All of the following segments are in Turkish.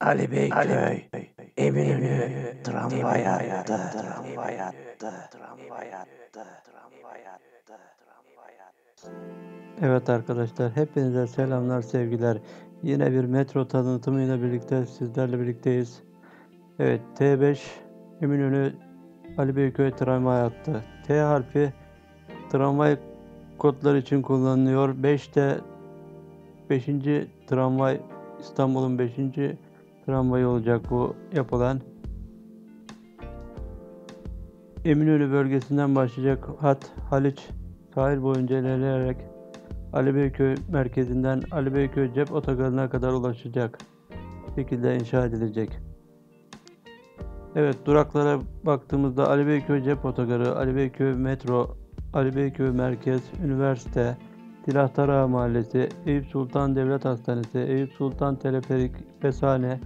Ali Beyköy, Eminönü, tramvay hattı, tramvay hattı, tramvay hattı, tramvay hattı, tramvay hattı. Evet arkadaşlar, hepinize selamlar, sevgiler. Yine bir metro tanıtımıyla birlikte sizlerle birlikteyiz. Evet, T5 Eminönü Ali Beyköy tramvay hattı. T harfi tramvay kodları için kullanılıyor. 5'te 5. tramvay, İstanbul'un 5. tramvayı olacak bu yapılan. Eminönü bölgesinden başlayacak hat Haliç sahil boyunca ilerleyerek Ali Beyköy merkezinden Ali Beyköy Cep Otogarı'na kadar ulaşacak şekilde inşa edilecek. Evet, duraklara baktığımızda Ali Beyköy Cep Otogarı, Ali Beyköy Metro, Ali Beyköy Merkez, Üniversite, Silahtar Mahallesi, Eyüp Sultan Devlet Hastanesi, Eyüp Sultan Teleferik, Fesane,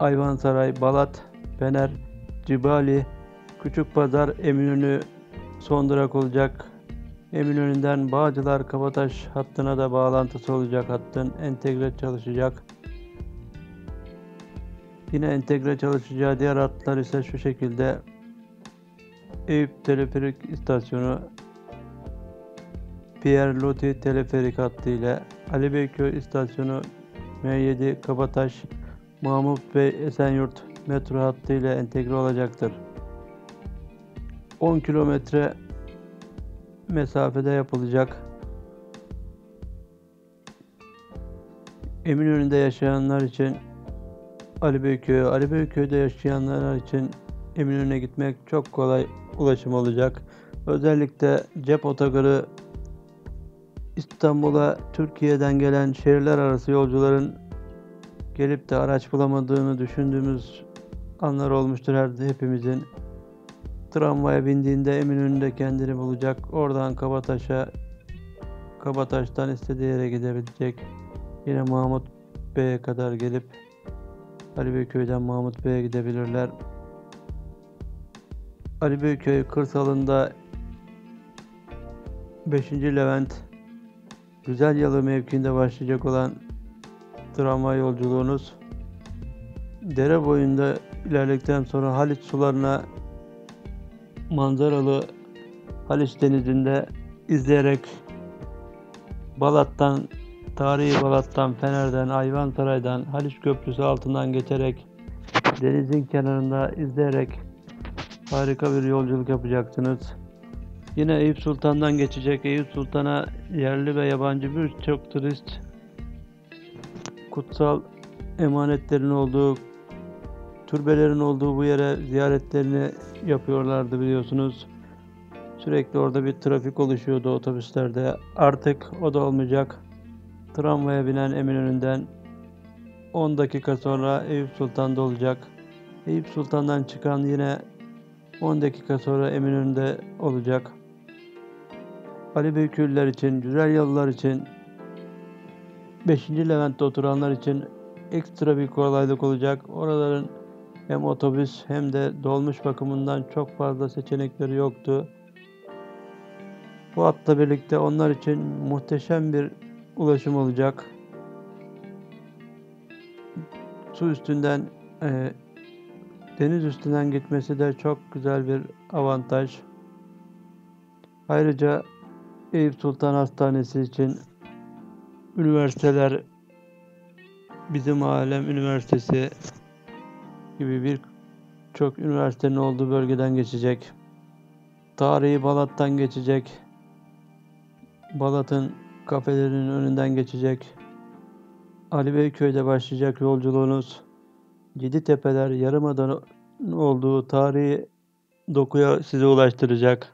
Ayvansaray, Balat, Fener, Cibali, Küçükpazar, Eminönü son durak olacak. Eminönü'nden Bağcılar Kabataş hattına da bağlantısı olacak. Hattın entegre çalışacak. Yine entegre çalışacağı diğer hatlar ise şu şekilde: Eyüp Teleferik İstasyonu, Pierre Loti Teleferik hattı ile Ali Beyköy İstasyonu, M7 Kabataş, Mahmut Bey Esenyurt metro hattı ile entegre olacaktır. 10 kilometre mesafede yapılacak. Eminönü'nde yaşayanlar için Ali Beyköy'de yaşayanlar için Eminönü'ne gitmek çok kolay ulaşım olacak. Özellikle Cep Otogarı İstanbul'a Türkiye'den gelen şehirler arası yolcuların gelip de araç bulamadığını düşündüğümüz anlar olmuştur hepimizin. Tramvaya bindiğinde Eminönü'nde kendini bulacak. Oradan Kabataş'tan istediği yere gidebilecek. Yine Mahmut Bey'e kadar gelip Ali Beyköy'den Mahmut Bey'e gidebilirler. Ali Beyköy kırsalında 5. Levent Güzelyalı mevkiinde başlayacak olan tramvay yolculuğunuz dere boyunda ilerledikten sonra Haliç sularına manzaralı Haliç denizinde izleyerek tarihi Balat'tan, Fener'den, Ayvansaray'dan, Haliç Köprüsü altından geçerek denizin kenarında izleyerek harika bir yolculuk yapacaksınız. Yine Eyüp Sultan'dan geçecek. Eyüp Sultan'a yerli ve yabancı birçok turist kutsal emanetlerin olduğu, türbelerin olduğu bu yere ziyaretlerini yapıyorlardı, biliyorsunuz. Sürekli orada bir trafik oluşuyordu otobüslerde. Artık o da olmayacak. Tramvaya binen Eminönü'nden 10 dakika sonra Eyüp Sultan'da olacak. Eyüp Sultan'dan çıkan yine 10 dakika sonra Eminönü'nde olacak. Ali Beyköy'lüler için, Güzelyalılar için, 5. Levent'te oturanlar için ekstra bir kolaylık olacak. Oraların hem otobüs hem de dolmuş bakımından çok fazla seçenekleri yoktu. Bu hatla birlikte onlar için muhteşem bir ulaşım olacak. Deniz üstünden gitmesi de çok güzel bir avantaj. Ayrıca Eyüp Sultan Hastanesi için üniversiteler, Bizim Alem Üniversitesi gibi birçok üniversitenin olduğu bölgeden geçecek. Tarihi Balat'tan geçecek. Balat'ın kafelerinin önünden geçecek. Ali Beyköy'de başlayacak yolculuğunuz. Yeditepeler Yarımada'nın olduğu tarihi dokuya sizi ulaştıracak.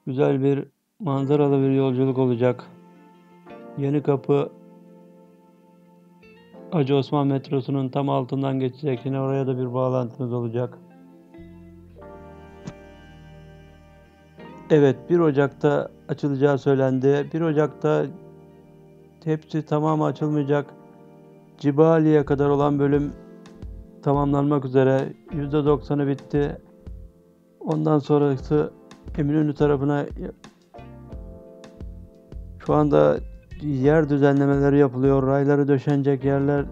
Güzel bir manzaralı bir yolculuk olacak. Yenikapı Hacı Osman metrosunun tam altından geçecek. Yine oraya da bir bağlantınız olacak. Evet, 1 Ocak'ta açılacağı söylendi. 1 Ocak'ta hepsi tamamı açılmayacak. Cibali'ye kadar olan bölüm tamamlanmak üzere. %90'ı bitti. Ondan sonrası Eminönü tarafına şu anda yer düzenlemeleri yapılıyor. Rayları döşenecek yerler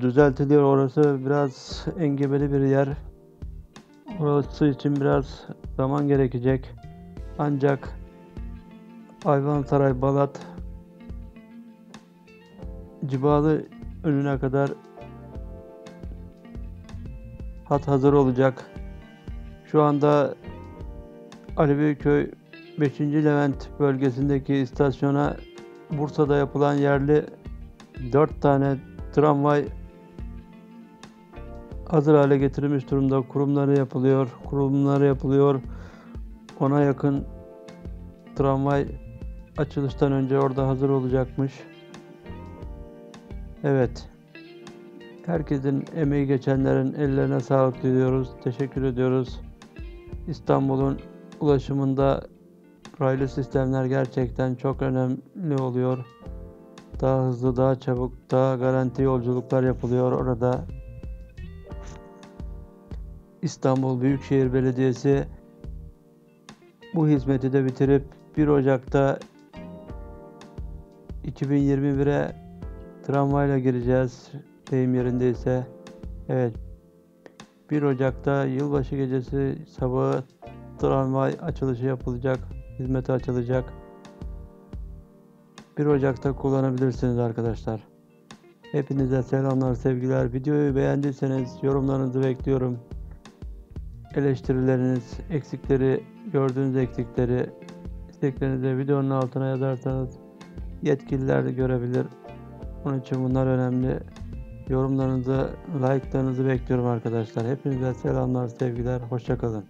düzeltiliyor. Orası biraz engebeli bir yer. Orası için biraz zaman gerekecek. Ancak Ayvansaray, Balat, Cibali önüne kadar hat hazır olacak. Şu anda Ali Beyköy 5. Levent bölgesindeki istasyona Bursa'da yapılan yerli 4 tane tramvay hazır hale getirilmiş durumda. Kurulumları yapılıyor. Ona yakın tramvay açılıştan önce orada hazır olacakmış. Evet. Herkesin, emeği geçenlerin ellerine sağlık diliyoruz. Teşekkür ediyoruz. İstanbul'un ulaşımında raylı sistemler gerçekten çok önemli oluyor. Daha hızlı, daha çabuk, daha garanti yolculuklar yapılıyor orada. İstanbul Büyükşehir Belediyesi bu hizmeti de bitirip 1 Ocak'ta 2021'e tramvayla gireceğiz, deyim yerindeyse. Evet, 1 Ocak'ta yılbaşı gecesi sabahı tramvay açılışı yapılacak, hizmete açılacak. 1 Ocak'ta kullanabilirsiniz arkadaşlar. Hepinize selamlar, sevgiler. Videoyu beğendiyseniz yorumlarınızı bekliyorum. Eleştirileriniz, gördüğünüz eksikleri, isteklerinizi videonun altına yazarsanız yetkililer de görebilir. Onun için bunlar önemli. Yorumlarınızı, like'larınızı bekliyorum arkadaşlar. Hepinize selamlar, sevgiler. Hoşça kalın.